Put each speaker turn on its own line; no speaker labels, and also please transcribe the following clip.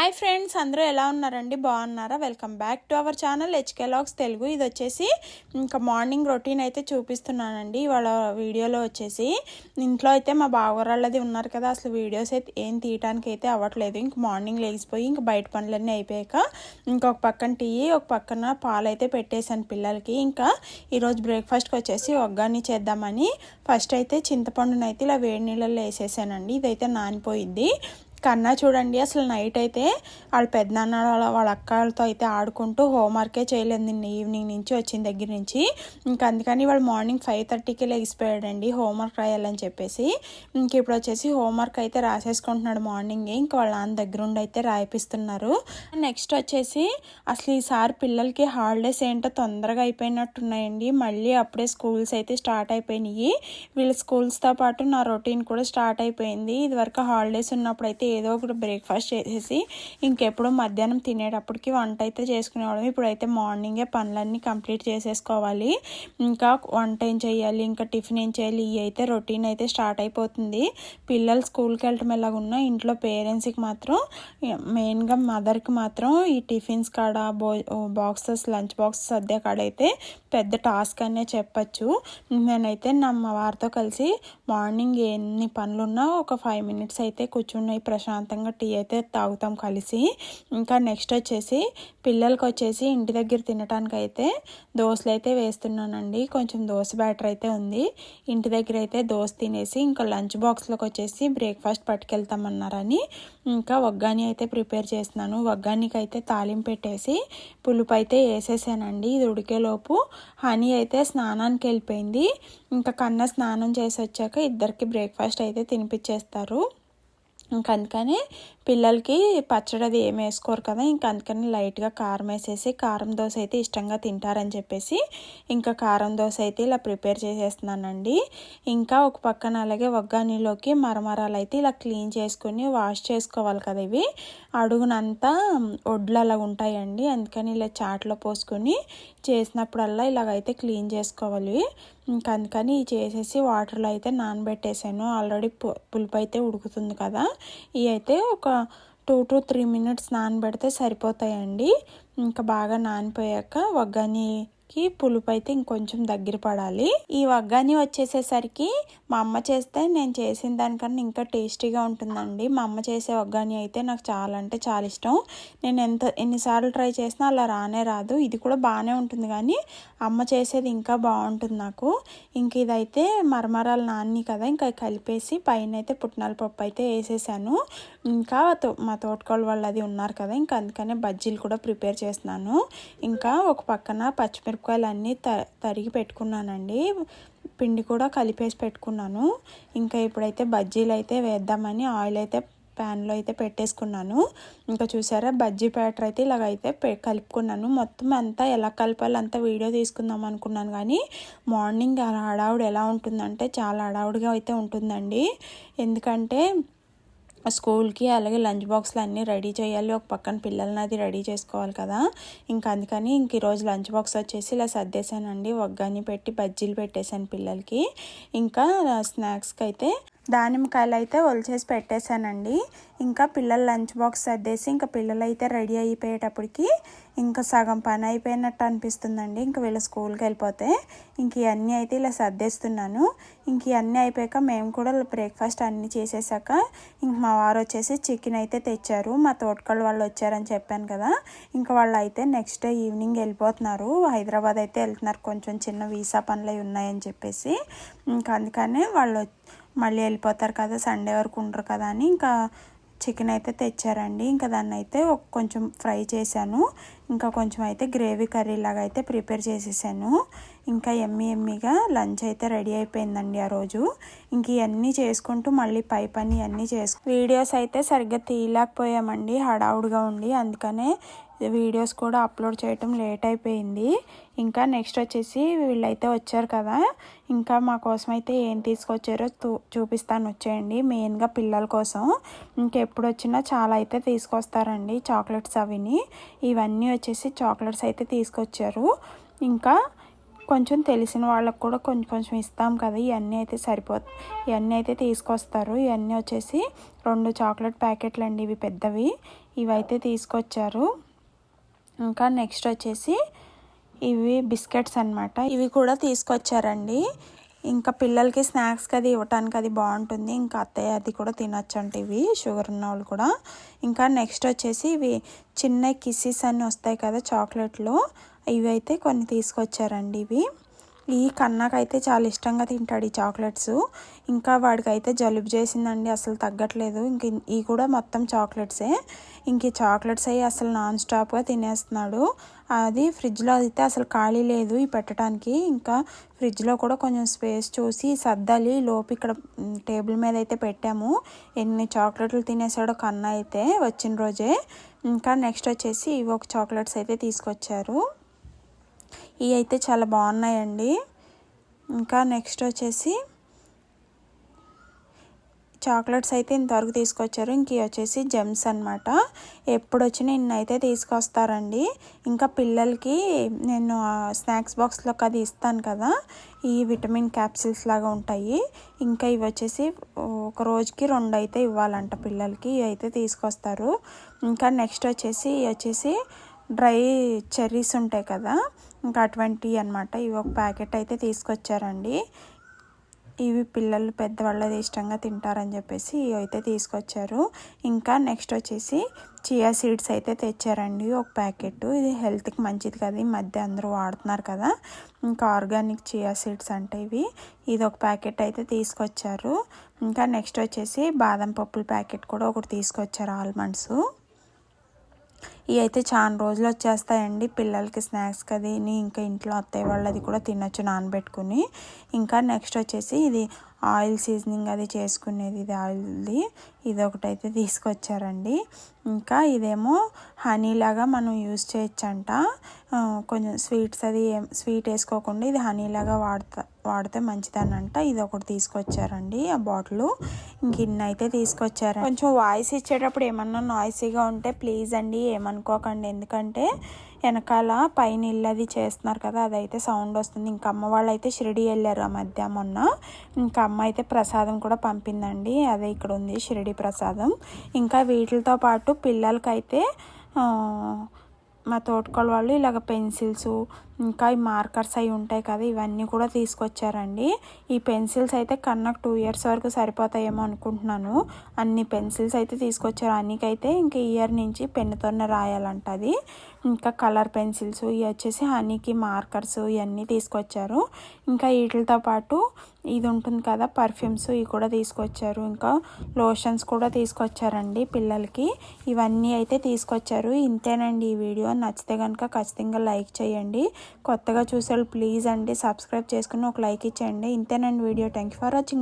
Hi friends, అందరూ ఎలా ఉన్నారండి? బాగున్నారా? Welcome back to our channel HK logs Telugu. ఇది వచ్చేసి ఇంకా మార్నింగ్ రొటీన్ అయితే చూపిస్తున్నానండి. ఇవాళ వీడియోలో వచ్చేసి ఇంట్లో అయితే మా బావగారుళ్ళది ఉన్నారు కదా, అసలు వీడియోస్ అయితే ఏం తీయడానికి అయితే అవ్వట్లేదు. ఇంక మార్నింగ్ లేచిపోయి ఇంక బయట పనులన్నీ అయిపోయాక ఇంకొక పక్కన టీ, ఒక పక్కన పాలు అయితే పెట్టేశాను పిల్లలకి. ఇంకా ఈరోజు బ్రేక్ఫాస్ట్కి వచ్చేసి ఒగ్గాని చేద్దామని ఫస్ట్ అయితే చింతపండునైతే ఇలా వేడి నీళ్ళల్లో వేసేసానండి. ఇదైతే నానిపోయింది. కన్నా చూడండి, అసలు నైట్ అయితే వాళ్ళ పెద్దనాన్న వాళ్ళ అక్కలతో అయితే ఆడుకుంటూ హోంవర్కే చేయలేదు నిన్న ఈవినింగ్ నుంచి వచ్చిన దగ్గర నుంచి. ఇంకా అందుకని వాళ్ళు మార్నింగ్ 5:30కి లెగిసిపోయాడండి హోంవర్క్ రాయాలని చెప్పేసి. ఇంక ఇప్పుడు వచ్చేసి హోంవర్క్ అయితే రాసేసుకుంటున్నాడు మార్నింగే. ఇంకా వాళ్ళ నాన్న దగ్గర ఉండి అయితే రాయిపిస్తున్నారు. నెక్స్ట్ వచ్చేసి అసలు ఈసారి పిల్లలకి హాలిడేస్ ఏంటో తొందరగా అయిపోయినట్టున్నాయండి. మళ్ళీ అప్పుడే స్కూల్స్ అయితే స్టార్ట్ అయిపోయినాయి. వీళ్ళ స్కూల్స్తో పాటు నా రొటీన్ కూడా స్టార్ట్ అయిపోయింది. ఇదివరకు హాలిడేస్ ఉన్నప్పుడు అయితే ఏదో ఒకటి బ్రేక్ఫాస్ట్ చేసేసి ఇంకెప్పుడు మధ్యాహ్నం తినేటప్పటికి వంట అయితే చేసుకునేవాళ్ళం. ఇప్పుడైతే మార్నింగే పనులన్నీ కంప్లీట్ చేసేసుకోవాలి. ఇంకా వంట ఏం చేయాలి, ఇంకా టిఫిన్ ఏం చేయాలి, ఇవి అయితే రొటీన్ అయితే స్టార్ట్ అయిపోతుంది. పిల్లలు స్కూల్కి వెళ్ళటం ఎలాగున్నా ఇంట్లో పేరెంట్స్కి మాత్రం, మెయిన్గా మదర్కి మాత్రం ఈ టిఫిన్స్ కాడ బాక్సెస్ లంచ్ బాక్సెస్ సర్దే కాడ అయితే పెద్ద టాస్క్ అనే చెప్పచ్చు. నేనైతే మా వారితో కలిసి మార్నింగ్ ఎన్ని పనులున్నా ఒక 5 minutes అయితే కూర్చున్నాయి ప్రశాంతంగా టీ అయితే తాగుతాం కలిసి. ఇంకా నెక్స్ట్ వచ్చేసి పిల్లలకి వచ్చేసి ఇంటి దగ్గర తినడానికి అయితే దోశలు అయితే వేస్తున్నానండి. కొంచెం దోశ బ్యాటర్ అయితే ఉంది. ఇంటి దగ్గర అయితే దోశ తినేసి ఇంకా లంచ్ బాక్స్లోకి వచ్చేసి బ్రేక్ఫాస్ట్ పట్టుకెళ్తామన్నారని ఇంకా ఒగ్గాని అయితే ప్రిపేర్ చేస్తున్నాను. ఒగ్గానికి అయితే తాలింపు పెట్టేసి పులుపు అయితే వేసేసానండి. ఇది ఉడికేలోపు హనీ అయితే స్నానానికి వెళ్ళిపోయింది. ఇంకా కన్నా స్నానం చేసి వచ్చాక ఇద్దరికి బ్రేక్ఫాస్ట్ అయితే తినిపించేస్తారు. ఇంక అందుకని పిల్లలకి పచ్చడి అది ఏమి వేసుకోరు కదా, ఇంకా అందుకని లైట్గా కారం వేసేసి కారం దోశ అయితే ఇష్టంగా తింటారని చెప్పేసి ఇంకా కారం దోశ అయితే ఇలా ప్రిపేర్ చేసేస్తున్నానండి. ఇంకా ఒక పక్కన అలాగే ఒగ్గానిలోకి మరమరాలు అయితే ఇలా క్లీన్ చేసుకుని వాష్ చేసుకోవాలి కదా. ఇవి అడుగునంతా ఒడ్లు అలా ఉంటాయండి, అందుకని ఇలా చాట్లో పోసుకొని చేసినప్పుడల్లా ఇలాగైతే క్లీన్ చేసుకోవాలి. ఇంకా అందుకని చేసేసి వాటర్లో అయితే నానబెట్టేసాను. ఆల్రెడీ పులుపు అయితే ఉడుకుతుంది కదా, ఇవి అయితే ఒక 2 to 3 minutes నానబెడితే సరిపోతాయండి. ఇంకా బాగా నానిపోయాక ఒగ్గానికి పులుపు అయితే ఇంకొంచెం దగ్గర పడాలి. ఈ ఒగ్గాని వచ్చేసేసరికి మా అమ్మ చేస్తే నేను చేసిన దానికన్నా ఇంకా టేస్టీగా ఉంటుందండి. మా అమ్మ చేసే ఒగ్గాని అయితే నాకు చాలా అంటే చాలా ఇష్టం. నేను ఎన్నిసార్లు ట్రై చేసినా అలా రానే రాదు. ఇది కూడా బాగానే ఉంటుంది కానీ అమ్మ చేసేది ఇంకా బాగుంటుంది నాకు. ఇంక ఇదైతే మరమరాలు నాని కదా, ఇంకా కలిపేసి పైన అయితే పుట్నాల పప్పు అయితే వేసేసాను. ఇంకా మా తోటకోళ్ళ వాళ్ళు అది ఉన్నారు కదా, ఇంకా అందుకనే బజ్జీలు కూడా ప్రిపేర్ చేస్తున్నాను. ఇంకా ఒక పక్కన పచ్చిమిరపకాయలు అన్నీ తరిగి పెట్టుకున్నానండి. పిండి కూడా కలిపేసి పెట్టుకున్నాను. ఇంకా ఇప్పుడైతే బజ్జీలు అయితే వేద్దామని ఆయిల్ అయితే ప్యాన్లో అయితే పెట్టేసుకున్నాను. ఇంకా చూసారా బజ్జీ బ్యాటర్ అయితే ఇలాగైతే కలుపుకున్నాను. మొత్తం అంతా ఎలా కలపాలి అంతా వీడియో తీసుకుందాం అనుకున్నాను కానీ మార్నింగ్ హడావుడి ఎలా ఉంటుందంటే చాలా హడావుడిగా అయితే ఉంటుందండి. ఎందుకంటే స్కూల్కి అలాగే లంచ్ బాక్స్లు అన్నీ రెడీ చేయాలి, ఒక పక్కన పిల్లల్ని అది రెడీ చేసుకోవాలి కదా. ఇంకా అందుకని ఈరోజు లంచ్ బాక్స్ వచ్చేసి ఇలా సర్దేశానండి. ఒగ్గాని పెట్టి బజ్జీలు పెట్టేశాను పిల్లలకి. ఇంకా స్నాక్స్కి అయితే దానిమ్మకాయలు అయితే ఒలిచేసి పెట్టేశానండి. ఇంకా పిల్లల లంచ్ బాక్స్ సర్దేసి ఇంకా పిల్లలు అయితే రెడీ అయిపోయేటప్పటికి ఇంకా సగం పని అయిపోయినట్టు అనిపిస్తుందండి. ఇంకా వీళ్ళు స్కూల్కి వెళ్ళిపోతే ఇంక ఇవన్నీ అయితే ఇలా సర్దేస్తున్నాను. ఇంక ఇవన్నీ అయిపోయాక మేము కూడా బ్రేక్ఫాస్ట్ అన్నీ చేసేసాక ఇంక మా వారు వచ్చేసి చికెన్ అయితే తెచ్చారు. మా తోటకోళ్ళ వాళ్ళు వచ్చారని చెప్పాను కదా, ఇంకా వాళ్ళు అయితే నెక్స్ట్ డే ఈవినింగ్ వెళ్ళిపోతున్నారు. హైదరాబాద్ అయితే వెళ్తున్నారు, కొంచెం చిన్న వీసా పనులు అవి ఉన్నాయని చెప్పేసి. ఇంకా అందుకనే వాళ్ళు మళ్ళీ వెళ్ళిపోతారు కదా, సండే వరకు ఉండరు కదా అని ఇంకా చికెన్ అయితే తెచ్చారండి. ఇంకా దాన్ని అయితే కొంచెం ఫ్రై చేశాను. ఇంకా కొంచెం అయితే గ్రేవీ కర్రీ లాగా అయితే ప్రిపేర్ చేసేసాను. ఇంకా ఎమ్మీగా లంచ్ అయితే రెడీ అయిపోయిందండి ఆ రోజు. ఇంక ఇవన్నీ చేసుకుంటూ మళ్ళీ పై పని ఇవన్నీ వీడియోస్ అయితే సరిగ్గా తీయలేకపోయామండి హడావుడిగా ఉండి, అందుకనే వీడియోస్ కూడా అప్లోడ్ చేయటం లేట్ అయిపోయింది. ఇంకా నెక్స్ట్ వచ్చేసి వీళ్ళైతే వచ్చారు కదా, ఇంకా మా కోసం అయితే ఏం తీసుకొచ్చారో చూపిస్తాను వచ్చేయండి. మెయిన్గా పిల్లల కోసం ఇంకెప్పుడు వచ్చినా చాలా అయితే తీసుకొస్తారండి చాక్లెట్స్ అవిని. ఇవన్నీ వచ్చేసి చాక్లెట్స్ అయితే తీసుకొచ్చారు. ఇంకా కొంచెం తెలిసిన వాళ్ళకు కూడా కొంచెం కొంచెం ఇస్తాం కదా, ఇవన్నీ అయితే ఇవన్నీ అయితే తీసుకొస్తారు. ఇవన్నీ వచ్చేసి 2 చాక్లెట్ ప్యాకెట్లు అండి, ఇవి పెద్దవి, ఇవైతే తీసుకొచ్చారు. ఇంకా నెక్స్ట్ వచ్చేసి ఇవి బిస్కెట్స్ అన్నమాట, ఇవి కూడా తీసుకొచ్చారండి. ఇంకా పిల్లలకి స్నాక్స్కి అది ఇవ్వటానికి అది బాగుంటుంది. ఇంకా అత్తయ్య అది కూడా తినచ్చు అంటే ఇవి షుగర్ ఉన్న వాళ్ళు కూడా. ఇంకా నెక్స్ట్ వచ్చేసి ఇవి చిన్న కిస్సెస్ అన్నీ వస్తాయి కదా చాక్లెట్లు, ఇవి అయితే కొన్ని తీసుకొచ్చారండి. ఈ కన్నాకైతే చాలా ఇష్టంగా తింటాడు ఈ చాక్లెట్స్. ఇంకా వాడికైతే జలుబు చేసిందండి, అసలు తగ్గట్లేదు. ఇంక ఇవి కూడా మొత్తం చాక్లెట్సే. ఇంక ఈ చాక్లెట్స్ అయ్యి అసలు నాన్ స్టాప్గా తినేస్తున్నాడు. అది ఫ్రిడ్జ్లో అయితే అసలు ఖాళీ లేదు ఈ పెట్టడానికి. ఇంకా ఫ్రిడ్జ్లో కూడా కొంచెం స్పేస్ చూసి సర్దాలి లోపు ఇక్కడ టేబుల్ మీద అయితే పెట్టాము. ఎన్ని చాక్లెట్లు తినేసాడో కన్నా అయితే వచ్చిన రోజే. ఇంకా నెక్స్ట్ వచ్చేసి ఇవి ఒక చాక్లెట్స్ అయితే తీసుకొచ్చారు, ఇవి అయితే చాలా బాగున్నాయండి. ఇంకా నెక్స్ట్ వచ్చేసి చాక్లెట్స్ అయితే ఇంతవరకు తీసుకొచ్చారు. ఇంక వచ్చేసి జెమ్స్ అనమాట, ఎప్పుడు వచ్చినా ఇన్నైతే తీసుకొస్తారండి. ఇంకా పిల్లలకి నేను స్నాక్స్ బాక్స్లోకి అది ఇస్తాను కదా, ఈ విటమిన్ క్యాప్సిల్స్ లాగా ఉంటాయి. ఇంకా ఇవి వచ్చేసి ఒక రోజుకి 2 అయితే ఇవ్వాలంట పిల్లలకి, ఇవి అయితే తీసుకొస్తారు. ఇంకా నెక్స్ట్ వచ్చేసి డ్రై చెర్రీస్ ఉంటాయి కదా, ఇంకా అటువంటివి అనమాట, ఇవి ఒక ప్యాకెట్ అయితే తీసుకొచ్చారండి. ఇవి పిల్లలు పెద్దవాళ్ళది ఇష్టంగా తింటారని చెప్పేసి ఇవి అయితే తీసుకొచ్చారు. ఇంకా నెక్స్ట్ వచ్చేసి చియా సీడ్స్ అయితే తెచ్చారండి ఒక ప్యాకెట్, ఇది హెల్త్కి మంచిది కదా, ఈ మధ్య అందరూ వాడుతున్నారు కదా. ఇంకా ఆర్గానిక్ చియా సీడ్స్ అంటే ఇది ఒక ప్యాకెట్ అయితే తీసుకొచ్చారు. ఇంకా నెక్స్ట్ వచ్చేసి బాదం పప్పుల ప్యాకెట్ కూడా ఒకటి తీసుకొచ్చారు, ఆల్మండ్స్. ఇవి అయితే చాలా రోజులు వచ్చేస్తాయండి పిల్లలకి స్నాక్స్కి అది. ఇంకా ఇంట్లో అత్తయ్య వాళ్ళది కూడా తినొచ్చు నానబెట్టుకుని. ఇంకా నెక్స్ట్ వచ్చేసి ఇది ఆయిల్ సీజనింగ్ అది చేసుకునేది, ఇది ఆయిల్ది, ఇది ఒకటైతే తీసుకొచ్చారండి. ఇంకా ఇదేమో హనీ లాగా మనం యూజ్ చేయొచ్చంట, కొంచెం స్వీట్ వేసుకోకుండా ఇది హనీలాగా వాడితే మంచిదనంట, ఇది ఒకటి తీసుకొచ్చారండి ఆ బాటిల్. ఇంక ఇన్ని అయితే తీసుకొచ్చారు. కొంచెం వాయిస్ ఇచ్చేటప్పుడు ఏమన్నా నాయిసీగా ఉంటే ప్లీజ్ అండి ఏమనుకోకండి, ఎందుకంటే వెనకాల పైన ఇల్లు అది చేస్తున్నారు కదా, అదైతే సౌండ్ వస్తుంది. ఇంకా అమ్మ వాళ్ళు అయితే షిరిడి వెళ్ళారు ఆ మధ్య మొన్న. ఇంకా అమ్మ అయితే ప్రసాదం కూడా పంపిందండి, అదే ఇక్కడ ఉంది షిరిడి ప్రసాదం. ఇంకా వీటితో పాటు పిల్లలకైతే మా తోటకోళ్ళ వాళ్ళు ఇలాగ పెన్సిల్స్, ఇంకా ఈ మార్కర్స్ అవి ఉంటాయి కదా, ఇవన్నీ కూడా తీసుకొచ్చారండి. ఈ పెన్సిల్స్ అయితే కన్నాకు 2 years వరకు సరిపోతాయేమో అనుకుంటున్నాను. అన్ని పెన్సిల్స్ అయితే తీసుకొచ్చారు. అన్నికైతే ఇంకా ఇయర్ నుంచి పెన్నుతోనే రాయాలంట అది. ఇంకా కలర్ పెన్సిల్స్, ఇవి వచ్చేసి హనీకి మార్కర్స్, ఇవన్నీ తీసుకొచ్చారు. ఇంకా వీటితో పాటు ఇది ఉంటుంది కదా పర్ఫ్యూమ్స్, ఇవి కూడా తీసుకొచ్చారు. ఇంకా లోషన్స్ కూడా తీసుకొచ్చారండి పిల్లలకి. ఇవన్నీ అయితే తీసుకొచ్చారు. ఇంతేనండి ఈ వీడియో. నచ్చితే కనుక ఖచ్చితంగా లైక్ చేయండి. కొత్తగా చూసేవాళ్ళు ప్లీజ్ అండి సబ్స్క్రైబ్ చేసుకుని ఒక లైక్ ఇచ్చేయండి. ఇంతేనండి video. Thank you for watching.